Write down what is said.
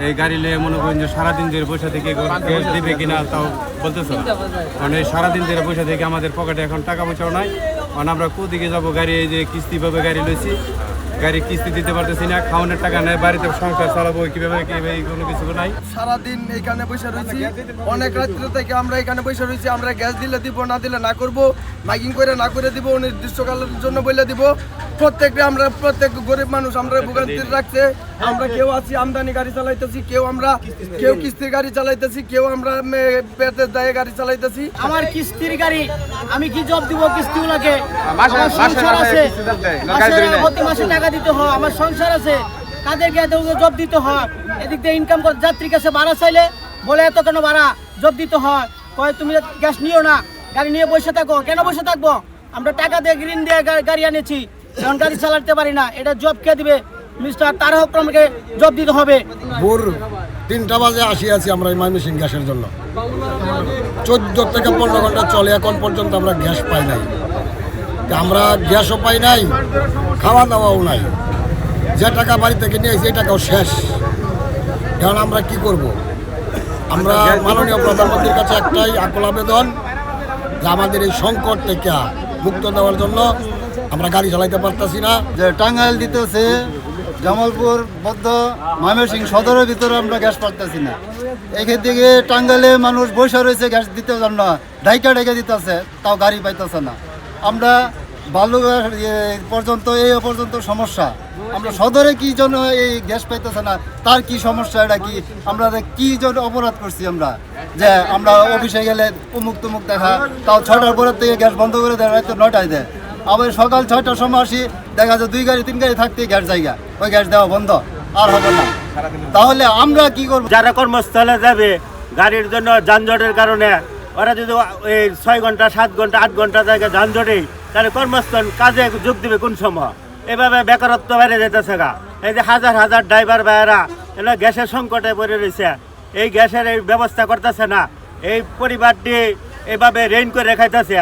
এই গাড়ি নিয়ে মনে করেন যে সারাদিন ধরে পয়সা থেকে গ্যাস দিবে কিনা তাও বলতেছে না। মানে সারাদিন ধরে পয়সা থেকে আমাদের পকেটে এখন টাকা পয়সাও নাই। মানে আমরা কোদিকে যাবো, গাড়ি এই যে কিস্তিভাবে গাড়ি লইছি, গাড়ি কিস্তি দিতে পারতেছি না, খাওয়ানোর টাকা নেই, বাড়িতে সংসার চালাবো কিভাবে কোনো কিছু নাই। সারাদিন এখানে বসে রয়েছি, অনেক রাত্রে থেকে আমরা এখানে বসে রয়েছি। আমরা গ্যাস দিলে দিব, না দিলে না করবো, মাইকিং করে না করে দিব, নির্দিষ্টকালের জন্য বলে দিব। প্রত্যেক গরিব মানুষ আমরা ভোগান্তির রাখছে। আমরা কেউ আছি আমদানি গাড়ি চালাইতেছি, কেউ কিস্তির গাড়ি চালাইতেছি, কেউ আমরা পেটের দায়ে গাড়ি চালাইতেছি। আমার কিস্তির গাড়ি, আমি কি জব দিব কিস্তিগুলোকে? আমার সংসার আছে, প্রতি মাসে টাকা দিতে হয়, আমার সংসার আছে, কাদেরকে জব দিতে হয়। এদিক দিয়ে ইনকাম করে যাত্রীর কাছে ভাড়া চাইলে বলে এত কেন ভাড়া, জব দিতে হয়। কয় তুমি গ্যাস নিও না, গাড়ি নিয়ে বসে থাকো। কেন বসে থাকবো? আমরা টাকা দিয়ে ঋণ দিয়ে গাড়ি আনেছি, এখন গাড়ি চালাতে পারি না। এটা জব কে দিবে? মিস্টার তারক রহমানকে জব দিতে হবে। ভোর 3টা বাজে আছি আমরা এই ময়মনসিংহ গ্যাসের জন্য। 14 থেকে 15 ঘন্টা চলে, এখন পর্যন্ত আমরা গ্যাস পাই নাই। আমরা গ্যাসও পাই নাই, খাওয়া দাওয়াও নাই। যে টাকা বাড়ি থেকে নিয়ে এই টাকাও শেষ। কারণ আমরা কি করব? আমরা মাননীয় প্রধানমন্ত্রীর কাছে একটাই আকুল আবেদন যে আমাদের এই সংকট থেকে মুক্ত দেওয়ার জন্য। আমরা গাড়ি চালাইতে পারতেছি না। যে টাঙ্গাইল দিতেছে, জামালপুর, বদ্ধ, ময়মনসিংহ সদরের ভিতরে আমরা গ্যাস পাচ্ছি না। এখান থেকে টাঙ্গাইলে মানুষ বসে রয়েছে, গ্যাস দিতে জন্য ঢাইকা দিতেছে, তাও গাড়ি পাইতেছে না। আমরা বালুঘাট এই পর্যন্ত সমস্যা। আমরা সদরে কি জন্য এই গ্যাস পাইতেছে না, তার কি সমস্যা, এটা কি আমরা কি জন্য অপরাধ করছি আমরা? যে আমরা অফিসে গেলে উমুক তুমুক দেখা, তাও 6টার পরের থেকে গ্যাস বন্ধ করে দেয়, রাত 9টায় দেয়। আবার সকাল 6টার সময় আসি, দেখা যায় 2 গাড়ি 3 গাড়ি থাকতে গ্যাস জায়গা, ওই গ্যাস দেওয়া বন্ধ, আর হবে না। তাহলে আমরা কি করব? যারা কর্মস্থলে যাবে গাড়ির জন্য যানজটের কারণে, ওরা যদি এই 6 ঘন্টা 7 ঘন্টা 8 ঘন্টা জায়গায় যানজটে, তাহলে কর্মস্থল কাজে যোগ দিবে কোন সময়? এভাবে বেকারত্ব বেড়ে যেতেছে গা। এই যে হাজার হাজার ড্রাইভার ভাইয়েরা এগুলো গ্যাসের সংকটে পড়ে রয়েছে, এই গ্যাসের এই ব্যবস্থা করতেছে না। এই পরিবারটি এভাবে রেইন করে খাইতেছে।